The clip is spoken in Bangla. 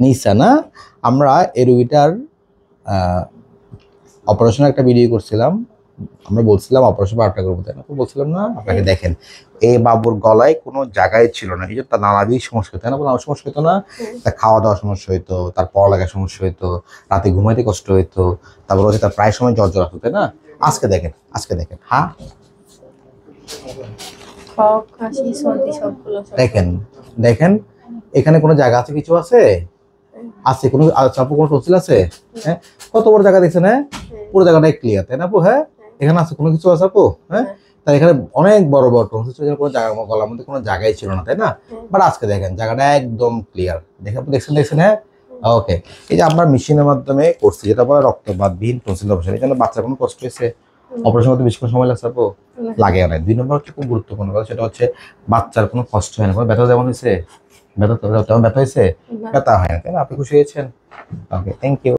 নিসা না, আমরা এই রোগীটার অপারেশনের একটা ভিডিও করছিলাম, আমরা বলছিলাম অপারেশন 12টা করবো, তাই না? বলছিলাম না আপনাকে? দেখেন এই বাবুর গলায় কোনো জায়গায় ছিল না, এই যে তার নানাবিধ সমস্যা, তাই না? কোনো সমস্যা হতো না, তার খাওয়া দাওয়ার সমস্যা হইতো, তার পড়ালেখার সমস্যা হইতো, রাতে ঘুমাইতে কষ্ট হইতো, তারপর হচ্ছে তার প্রায় সময় জ্বর জ্বর আসতো, তাই না? আজকে দেখেন, আজকে দেখেন, হ্যাঁ দেখেন, দেখেন এখানে কোনো জায়গা আছে, কিছু আছে? আছে কোনো চাপু, কোনো টনসিল আছে? হ্যাঁ, কত বড় জায়গা দেখছেন? হ্যাঁ, পুরো জায়গাটাই ক্লিয়ার, তাই না আপু? হ্যাঁ, এখানে আছে কোনো কিছু আছে আপু? হ্যাঁ, তাই এখানে অনেক বড় বড় টনসিল ছিল, কোনো জায়গা গলার মধ্যে কোনো জায়গায় ছিল না, তাই না? বাট আজকে দেখেন জায়গাটা একদম ক্লিয়ার, দেখে আপনি দেখছেন, দেখছেন? হ্যাঁ, ওকে। এই যে আমরা মেশিনের মাধ্যমে করছি, যেটা বলে রক্তপাতবিহীন টনসিল অপারেশন, এই জন্য বাচ্চার কোনো কষ্ট হয়েছে? অপারেশন করতে বেশি কোনো সময় লাগছে আপু? লাগে না। 2 নম্বর হচ্ছে খুব গুরুত্বপূর্ণ কথা, সেটা হচ্ছে বাচ্চার কোনো কষ্ট হয় না, কোনো ব্যথা যেমন হয়েছে, ব্যথা তেমন ব্যথা হয়েছে? ব্যথা হয় না, তাই না? আপনি খুশি হয়েছেন? ওকে, থ্যাংক ইউ।